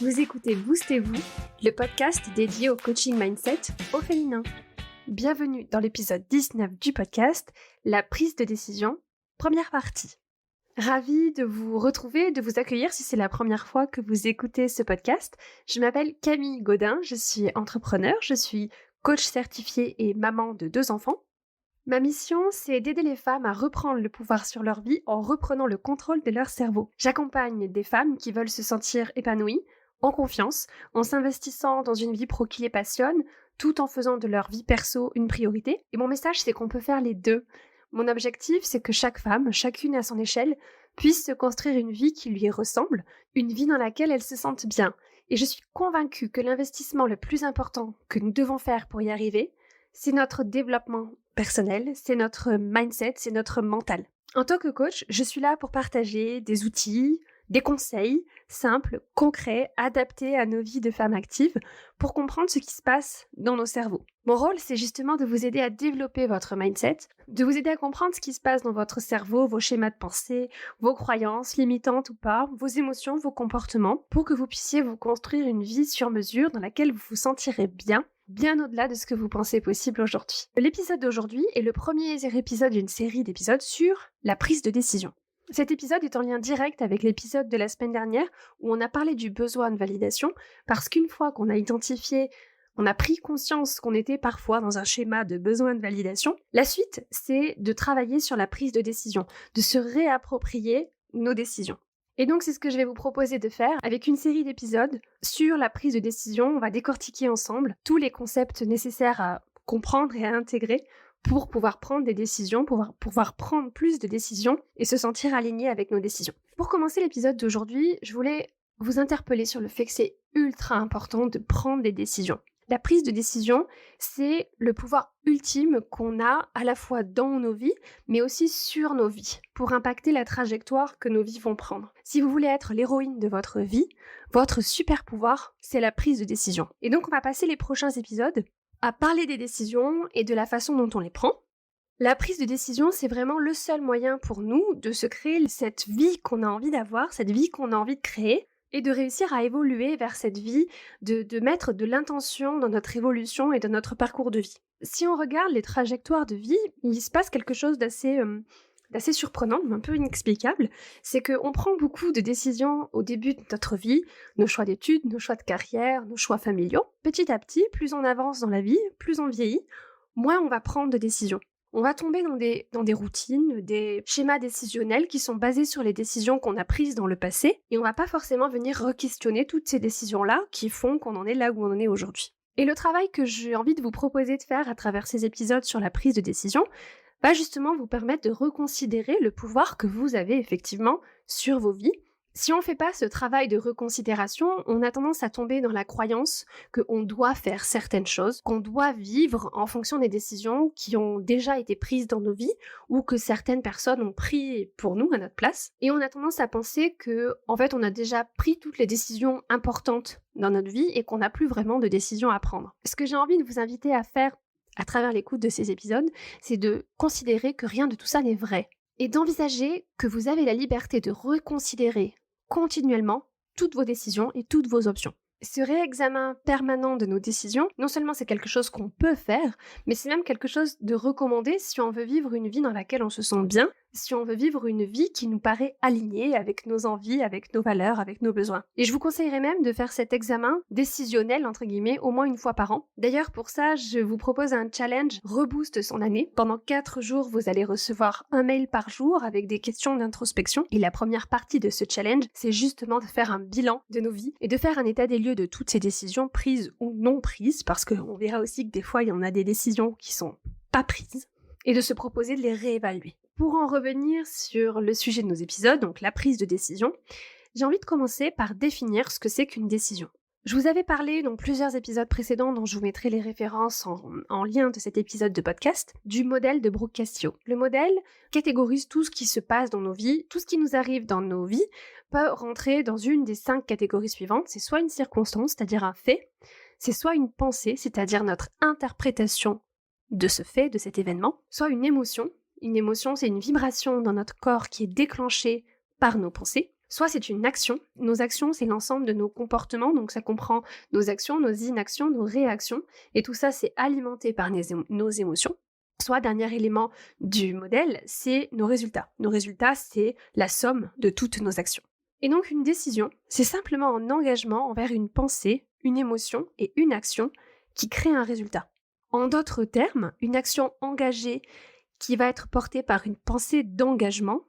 Vous écoutez Boostez-vous, le podcast dédié au coaching mindset au féminin. Bienvenue dans l'épisode 19 du podcast, la prise de décision, première partie. Ravie de vous retrouver, de vous accueillir si c'est la première fois que vous écoutez ce podcast. Je m'appelle Camille Gaudin, je suis entrepreneur, je suis coach certifié et maman de 2 enfants. Ma mission, c'est d'aider les femmes à reprendre le pouvoir sur leur vie en reprenant le contrôle de leur cerveau. J'accompagne des femmes qui veulent se sentir épanouies, en confiance, en s'investissant dans une vie pro qui les passionne, tout en faisant de leur vie perso une priorité. Et mon message, c'est qu'on peut faire les deux. Mon objectif, c'est que chaque femme, chacune à son échelle, puisse se construire une vie qui lui ressemble, une vie dans laquelle elle se sente bien. Et je suis convaincue que l'investissement le plus important que nous devons faire pour y arriver, c'est notre développement personnel, c'est notre mindset, c'est notre mental. En tant que coach, je suis là pour partager des outils, des conseils simples, concrets, adaptés à nos vies de femmes actives pour comprendre ce qui se passe dans nos cerveaux. Mon rôle, c'est justement de vous aider à développer votre mindset, de vous aider à comprendre ce qui se passe dans votre cerveau, vos schémas de pensée, vos croyances, limitantes ou pas, vos émotions, vos comportements, pour que vous puissiez vous construire une vie sur mesure dans laquelle vous vous sentirez bien au-delà de ce que vous pensez possible aujourd'hui. L'épisode d'aujourd'hui est le premier épisode d'une série d'épisodes sur la prise de décision. Cet épisode est en lien direct avec l'épisode de la semaine dernière où on a parlé du besoin de validation parce qu'une fois qu'on a identifié, on a pris conscience qu'on était parfois dans un schéma de besoin de validation, la suite, c'est de travailler sur la prise de décision, de se réapproprier nos décisions. Et donc, c'est ce que je vais vous proposer de faire avec une série d'épisodes sur la prise de décision. On va décortiquer ensemble tous les concepts nécessaires à comprendre et à intégrer pour pouvoir prendre des décisions, pouvoir prendre plus de décisions et se sentir aligné avec nos décisions. Pour commencer l'épisode d'aujourd'hui, je voulais vous interpeller sur le fait que c'est ultra important de prendre des décisions. La prise de décision, c'est le pouvoir ultime qu'on a à la fois dans nos vies, mais aussi sur nos vies, pour impacter la trajectoire que nos vies vont prendre. Si vous voulez être l'héroïne de votre vie, votre super pouvoir, c'est la prise de décision. Et donc, on va passer les prochains épisodes à parler des décisions et de la façon dont on les prend. La prise de décision, c'est vraiment le seul moyen pour nous de se créer cette vie qu'on a envie d'avoir, cette vie qu'on a envie de créer, et de réussir à évoluer vers cette vie, de mettre de l'intention dans notre évolution et dans notre parcours de vie. Si on regarde les trajectoires de vie, il se passe quelque chose d'assez surprenant, un peu inexplicable, c'est qu'on prend beaucoup de décisions au début de notre vie, nos choix d'études, nos choix de carrière, nos choix familiaux. Petit à petit, plus on avance dans la vie, plus on vieillit, moins on va prendre de décisions. On va tomber dans des routines, des schémas décisionnels qui sont basés sur les décisions qu'on a prises dans le passé, et on va pas forcément venir re-questionner toutes ces décisions-là qui font qu'on en est là où on en est aujourd'hui. Et le travail que j'ai envie de vous proposer de faire à travers ces épisodes sur la prise de décision va justement vous permettre de reconsidérer le pouvoir que vous avez effectivement sur vos vies. Si on ne fait pas ce travail de reconsidération, on a tendance à tomber dans la croyance qu'on doit faire certaines choses, qu'on doit vivre en fonction des décisions qui ont déjà été prises dans nos vies ou que certaines personnes ont pris pour nous à notre place. Et on a tendance à penser que, en fait, on a déjà pris toutes les décisions importantes dans notre vie et qu'on n'a plus vraiment de décisions à prendre. Ce que j'ai envie de vous inviter à faire à travers l'écoute de ces épisodes, c'est de considérer que rien de tout ça n'est vrai et d'envisager que vous avez la liberté de reconsidérer continuellement toutes vos décisions et toutes vos options. Ce réexamen permanent de nos décisions, non seulement c'est quelque chose qu'on peut faire, mais c'est même quelque chose de recommandé si on veut vivre une vie dans laquelle on se sent bien, si on veut vivre une vie qui nous paraît alignée avec nos envies, avec nos valeurs, avec nos besoins. Et je vous conseillerais même de faire cet examen décisionnel, entre guillemets, au moins une fois par an. D'ailleurs, pour ça, je vous propose un challenge Reboost son année. Pendant 4 jours, vous allez recevoir un mail par jour avec des questions d'introspection. Et la première partie de ce challenge, c'est justement de faire un bilan de nos vies et de faire un état des lieux de toutes ces décisions prises ou non prises, parce qu'on verra aussi que des fois, il y en a des décisions qui sont pas prises, et de se proposer de les réévaluer. Pour en revenir sur le sujet de nos épisodes, donc la prise de décision, j'ai envie de commencer par définir ce que c'est qu'une décision. Je vous avais parlé dans plusieurs épisodes précédents, dont je vous mettrai les références en lien de cet épisode de podcast, du modèle de Brooke Castillo. Le modèle catégorise tout ce qui se passe dans nos vies, tout ce qui nous arrive dans nos vies peut rentrer dans une des 5 catégories suivantes. C'est soit une circonstance, c'est-à-dire un fait, c'est soit une pensée, c'est-à-dire notre interprétation de ce fait, de cet événement, soit une émotion. Une émotion, c'est une vibration dans notre corps qui est déclenchée par nos pensées, Soit c'est une action. Nos actions, c'est l'ensemble de nos comportements, donc ça comprend nos actions, nos inactions, nos réactions, et tout ça, c'est alimenté par nos émotions. Soit, dernier élément du modèle, c'est nos résultats. Nos résultats, c'est la somme de toutes nos actions. Et donc une décision, c'est simplement un engagement envers une pensée, une émotion et une action qui crée un résultat. En d'autres termes, une action engagée qui va être portée par une pensée d'engagement,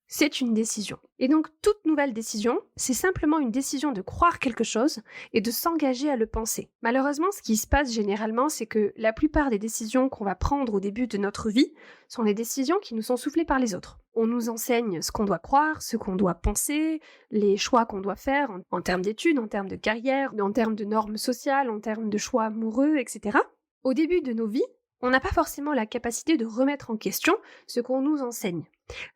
c'est une décision. Et donc toute nouvelle décision, c'est simplement une décision de croire quelque chose et de s'engager à le penser. Malheureusement, ce qui se passe généralement, c'est que la plupart des décisions qu'on va prendre au début de notre vie sont des décisions qui nous sont soufflées par les autres. On nous enseigne ce qu'on doit croire, ce qu'on doit penser, les choix qu'on doit faire en termes d'études, en termes de carrière, en termes de normes sociales, en termes de choix amoureux, etc. Au début de nos vies, on n'a pas forcément la capacité de remettre en question ce qu'on nous enseigne.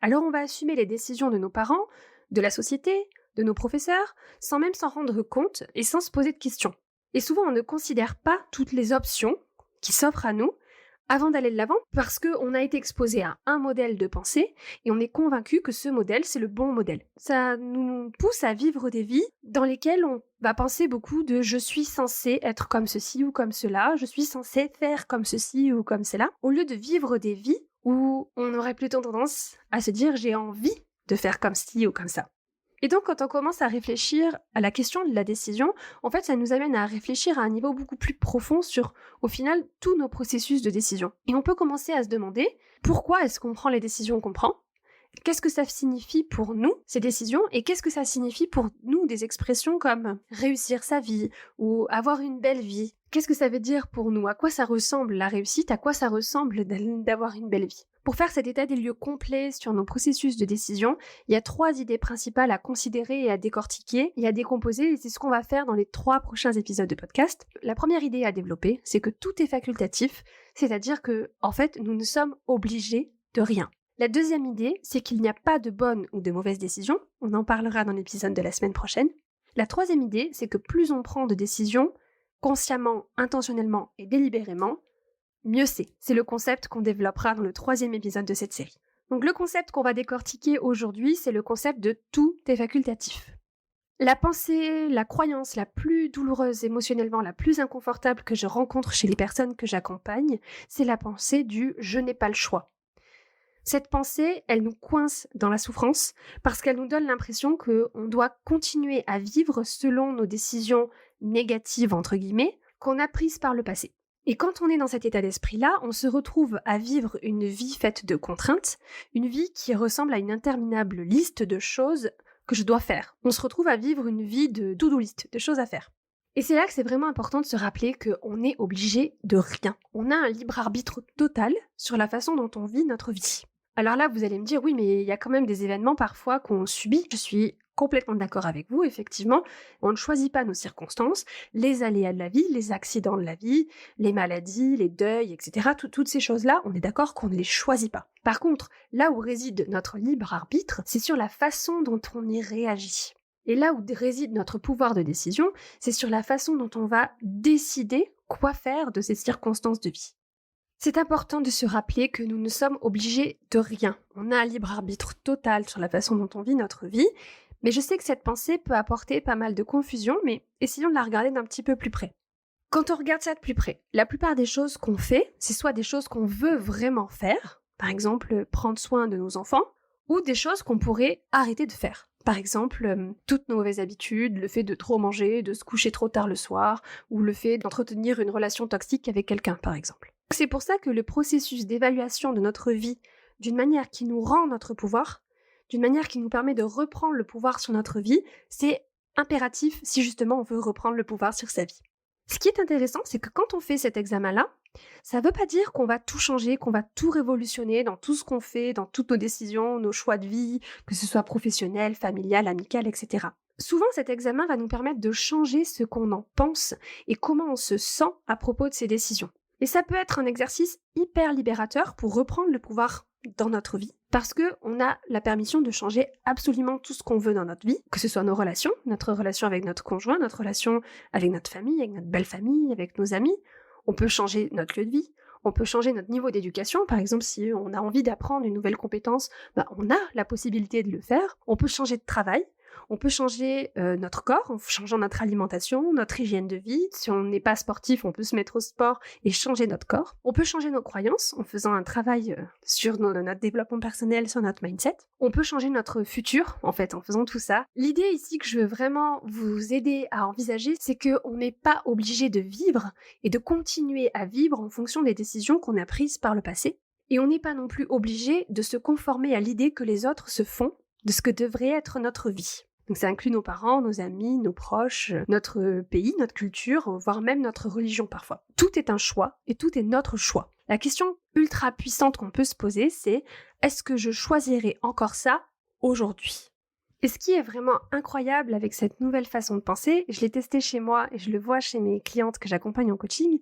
Alors on va assumer les décisions de nos parents, de la société, de nos professeurs, sans même s'en rendre compte et sans se poser de questions. Et souvent on ne considère pas toutes les options qui s'offrent à nous avant d'aller de l'avant parce qu'on a été exposé à un modèle de pensée et on est convaincu que ce modèle c'est le bon modèle. Ça nous pousse à vivre des vies dans lesquelles on va penser beaucoup de je suis censé être comme ceci ou comme cela, je suis censé faire comme ceci ou comme cela, au lieu de vivre des vies où on aurait plutôt tendance à se dire j'ai envie de faire comme ci ou comme ça. Et donc quand on commence à réfléchir à la question de la décision, en fait ça nous amène à réfléchir à un niveau beaucoup plus profond sur, au final, tous nos processus de décision. Et on peut commencer à se demander pourquoi est-ce qu'on prend les décisions qu'on prend ? Qu'est-ce que ça signifie pour nous, ces décisions, et qu'est-ce que ça signifie pour nous des expressions comme réussir sa vie ou avoir une belle vie ? Qu'est-ce que ça veut dire pour nous ? À quoi ça ressemble la réussite ? À quoi ça ressemble d'avoir une belle vie ? Pour faire cet état des lieux complet sur nos processus de décision, il y a 3 idées principales à considérer et à décortiquer et à décomposer, et c'est ce qu'on va faire dans les 3 prochains épisodes de podcast. La première idée à développer, c'est que tout est facultatif, c'est-à-dire que, en fait, nous ne sommes obligés de rien. La deuxième idée, c'est qu'il n'y a pas de bonne ou de mauvaise décision, on en parlera dans l'épisode de la semaine prochaine. La troisième idée, c'est que plus on prend de décisions, consciemment, intentionnellement et délibérément, mieux c'est. C'est le concept qu'on développera dans le 3e épisode de cette série. Donc le concept qu'on va décortiquer aujourd'hui, c'est le concept de tout est facultatif. La pensée, la croyance la plus douloureuse émotionnellement, la plus inconfortable que je rencontre chez les personnes que j'accompagne, c'est la pensée du « je n'ai pas le choix ». Cette pensée, elle nous coince dans la souffrance parce qu'elle nous donne l'impression qu'on doit continuer à vivre selon nos décisions négatives, entre guillemets, qu'on a prises par le passé. Et quand on est dans cet état d'esprit-là, on se retrouve à vivre une vie faite de contraintes, une vie qui ressemble à une interminable liste de choses que je dois faire. On se retrouve à vivre une vie de to-do list, de choses à faire. Et c'est là que c'est vraiment important de se rappeler qu'on est obligé de rien. On a un libre arbitre total sur la façon dont on vit notre vie. Alors là, vous allez me dire, oui, mais il y a quand même des événements parfois qu'on subit. Je suis complètement d'accord avec vous, effectivement. On ne choisit pas nos circonstances, les aléas de la vie, les accidents de la vie, les maladies, les deuils, etc. Toutes ces choses-là, on est d'accord qu'on ne les choisit pas. Par contre, là où réside notre libre arbitre, c'est sur la façon dont on y réagit. Et là où réside notre pouvoir de décision, c'est sur la façon dont on va décider quoi faire de ces circonstances de vie. C'est important de se rappeler que nous ne sommes obligés de rien. On a un libre arbitre total sur la façon dont on vit notre vie, mais je sais que cette pensée peut apporter pas mal de confusion, mais essayons de la regarder d'un petit peu plus près. Quand on regarde ça de plus près, la plupart des choses qu'on fait, c'est soit des choses qu'on veut vraiment faire, par exemple prendre soin de nos enfants, ou des choses qu'on pourrait arrêter de faire. Par exemple, toutes nos mauvaises habitudes, le fait de trop manger, de se coucher trop tard le soir, ou le fait d'entretenir une relation toxique avec quelqu'un, par exemple. C'est pour ça que le processus d'évaluation de notre vie, d'une manière qui nous rend notre pouvoir, d'une manière qui nous permet de reprendre le pouvoir sur notre vie, c'est impératif si justement on veut reprendre le pouvoir sur sa vie. Ce qui est intéressant, c'est que quand on fait cet examen-là, ça ne veut pas dire qu'on va tout changer, qu'on va tout révolutionner dans tout ce qu'on fait, dans toutes nos décisions, nos choix de vie, que ce soit professionnel, familial, amical, etc. Souvent, cet examen va nous permettre de changer ce qu'on en pense et comment on se sent à propos de ces décisions. Et ça peut être un exercice hyper libérateur pour reprendre le pouvoir dans notre vie, parce qu'on a la permission de changer absolument tout ce qu'on veut dans notre vie, que ce soit nos relations, notre relation avec notre conjoint, notre relation avec notre famille, avec notre belle famille, avec nos amis. On peut changer notre lieu de vie, On peut changer notre niveau d'éducation. Par exemple, si on a envie d'apprendre une nouvelle compétence, on a la possibilité de le faire. On peut changer de travail. On peut changer notre corps en changeant notre alimentation, notre hygiène de vie. Si on n'est pas sportif, on peut se mettre au sport et changer notre corps. On peut changer nos croyances en faisant un travail sur notre développement personnel, sur notre mindset. On peut changer notre futur, en fait, en faisant tout ça. L'idée ici que je veux vraiment vous aider à envisager, c'est qu'on n'est pas obligé de vivre et de continuer à vivre en fonction des décisions qu'on a prises par le passé. Et on n'est pas non plus obligé de se conformer à l'idée que les autres se font de ce que devrait être notre vie. Donc ça inclut nos parents, nos amis, nos proches, notre pays, notre culture, voire même notre religion parfois. Tout est un choix et tout est notre choix. La question ultra puissante qu'on peut se poser, c'est est-ce que je choisirais encore ça aujourd'hui ? Et ce qui est vraiment incroyable avec cette nouvelle façon de penser, je l'ai testé chez moi et je le vois chez mes clientes que j'accompagne en coaching,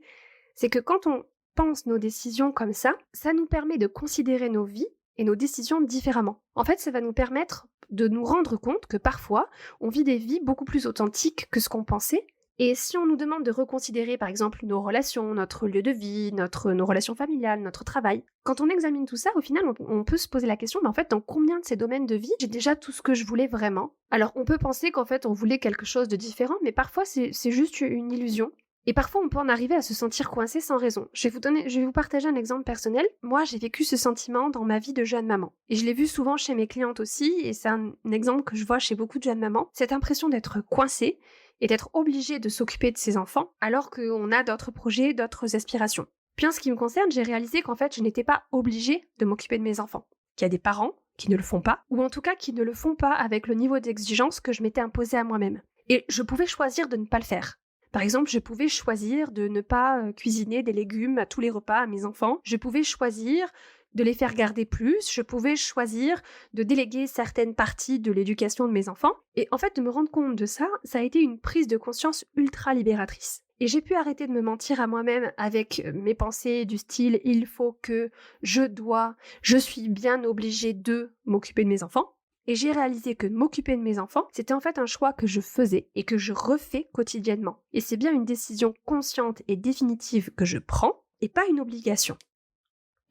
c'est que quand on pense nos décisions comme ça nous permet de considérer nos vies et nos décisions différemment. En fait, ça va nous permettre de nous rendre compte que parfois, on vit des vies beaucoup plus authentiques que ce qu'on pensait. Et si on nous demande de reconsidérer, par exemple, nos relations, notre lieu de vie, nos relations familiales, notre travail, quand on examine tout ça, au final, on peut se poser la question, mais en fait, dans combien de ces domaines de vie, j'ai déjà tout ce que je voulais vraiment ? Alors, on peut penser qu'en fait, on voulait quelque chose de différent, mais parfois, c'est juste une illusion. Et parfois, on peut en arriver à se sentir coincé sans raison. Je vais vous partager un exemple personnel. Moi, j'ai vécu ce sentiment dans ma vie de jeune maman. Et je l'ai vu souvent chez mes clientes aussi, et c'est un exemple que je vois chez beaucoup de jeunes mamans. Cette impression d'être coincée et d'être obligée de s'occuper de ses enfants, alors qu'on a d'autres projets, d'autres aspirations. Puis en ce qui me concerne, j'ai réalisé qu'en fait, je n'étais pas obligée de m'occuper de mes enfants. Qu'il y a des parents qui ne le font pas, ou en tout cas qui ne le font pas avec le niveau d'exigence que je m'étais imposé à moi-même. Et je pouvais choisir de ne pas le faire. Par exemple, je pouvais choisir de ne pas cuisiner des légumes à tous les repas à mes enfants. Je pouvais choisir de les faire garder plus. Je pouvais choisir de déléguer certaines parties de l'éducation de mes enfants. Et en fait, de me rendre compte de ça, ça a été une prise de conscience ultra libératrice. Et j'ai pu arrêter de me mentir à moi-même avec mes pensées du style « il faut que, je suis bien obligée de m'occuper de mes enfants ». Et j'ai réalisé que m'occuper de mes enfants, c'était en fait un choix que je faisais et que je refais quotidiennement. Et c'est bien une décision consciente et définitive que je prends et pas une obligation.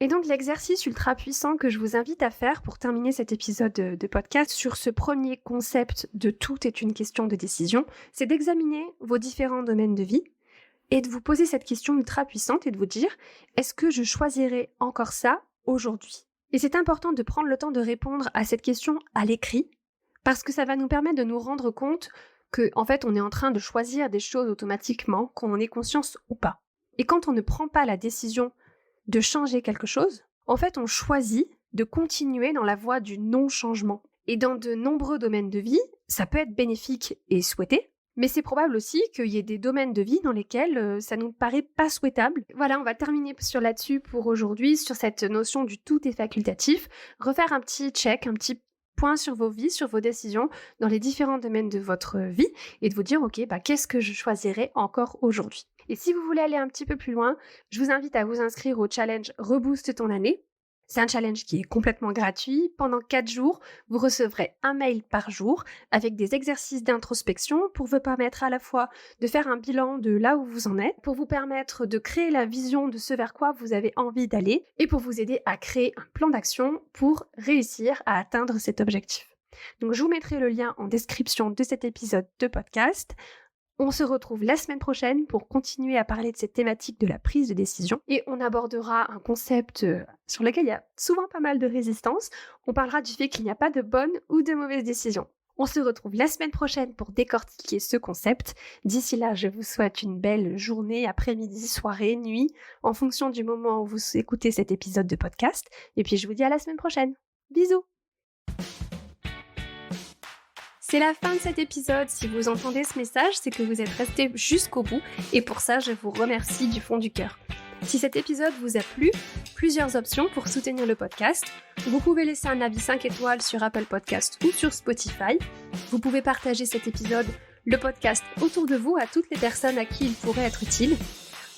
Et donc l'exercice ultra puissant que je vous invite à faire pour terminer cet épisode de podcast sur ce premier concept de tout est une question de décision, c'est d'examiner vos différents domaines de vie et de vous poser cette question ultra puissante et de vous dire « est-ce que je choisirais encore ça aujourd'hui ?» Et c'est important de prendre le temps de répondre à cette question à l'écrit, parce que ça va nous permettre de nous rendre compte que, en fait, on est en train de choisir des choses automatiquement, qu'on en ait conscience ou pas. Et quand on ne prend pas la décision de changer quelque chose, en fait, on choisit de continuer dans la voie du non-changement. Et dans de nombreux domaines de vie, ça peut être bénéfique et souhaité, mais c'est probable aussi qu'il y ait des domaines de vie dans lesquels ça nous paraît pas souhaitable. Voilà, on va terminer là-dessus pour aujourd'hui, sur cette notion du tout est facultatif. Refaire un petit check, un petit point sur vos vies, sur vos décisions dans les différents domaines de votre vie et de vous dire, ok, qu'est-ce que je choisirais encore aujourd'hui ? Et si vous voulez aller un petit peu plus loin, je vous invite à vous inscrire au challenge Reboost ton année. C'est un challenge qui est complètement gratuit. Pendant 4 jours, vous recevrez un mail par jour avec des exercices d'introspection pour vous permettre à la fois de faire un bilan de là où vous en êtes, pour vous permettre de créer la vision de ce vers quoi vous avez envie d'aller et pour vous aider à créer un plan d'action pour réussir à atteindre cet objectif. Donc je vous mettrai le lien en description de cet épisode de podcast. On se retrouve la semaine prochaine pour continuer à parler de cette thématique de la prise de décision et on abordera un concept sur lequel il y a souvent pas mal de résistance. On parlera du fait qu'il n'y a pas de bonne ou de mauvaise décision. On se retrouve la semaine prochaine pour décortiquer ce concept. D'ici là, je vous souhaite une belle journée, après-midi, soirée, nuit, en fonction du moment où vous écoutez cet épisode de podcast. Et puis je vous dis à la semaine prochaine. Bisous! C'est la fin de cet épisode. Si vous entendez ce message, c'est que vous êtes resté jusqu'au bout et pour ça, je vous remercie du fond du cœur. Si cet épisode vous a plu, plusieurs options pour soutenir le podcast. Vous pouvez laisser un avis 5 étoiles sur Apple Podcast ou sur Spotify. Vous pouvez partager cet épisode, le podcast, autour de vous à toutes les personnes à qui il pourrait être utile.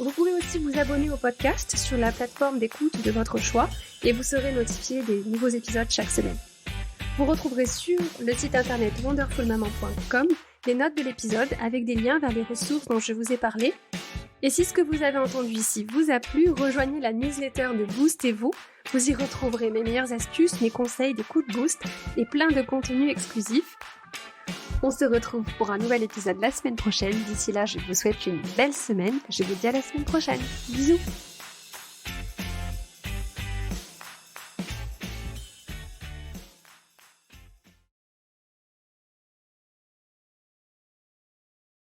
Vous pouvez aussi vous abonner au podcast sur la plateforme d'écoute de votre choix et vous serez notifié des nouveaux épisodes chaque semaine. Vous retrouverez sur le site internet wonderfulmaman.com les notes de l'épisode avec des liens vers les ressources dont je vous ai parlé Et si ce que vous avez entendu ici vous a plu, rejoignez la newsletter de Boostez-vous. Vous y retrouverez mes meilleures astuces, mes conseils, des coups de boost et plein de contenus exclusifs. On se retrouve pour un nouvel épisode la semaine prochaine. D'ici là, je vous souhaite une belle semaine. Je vous dis à la semaine prochaine. Bisous!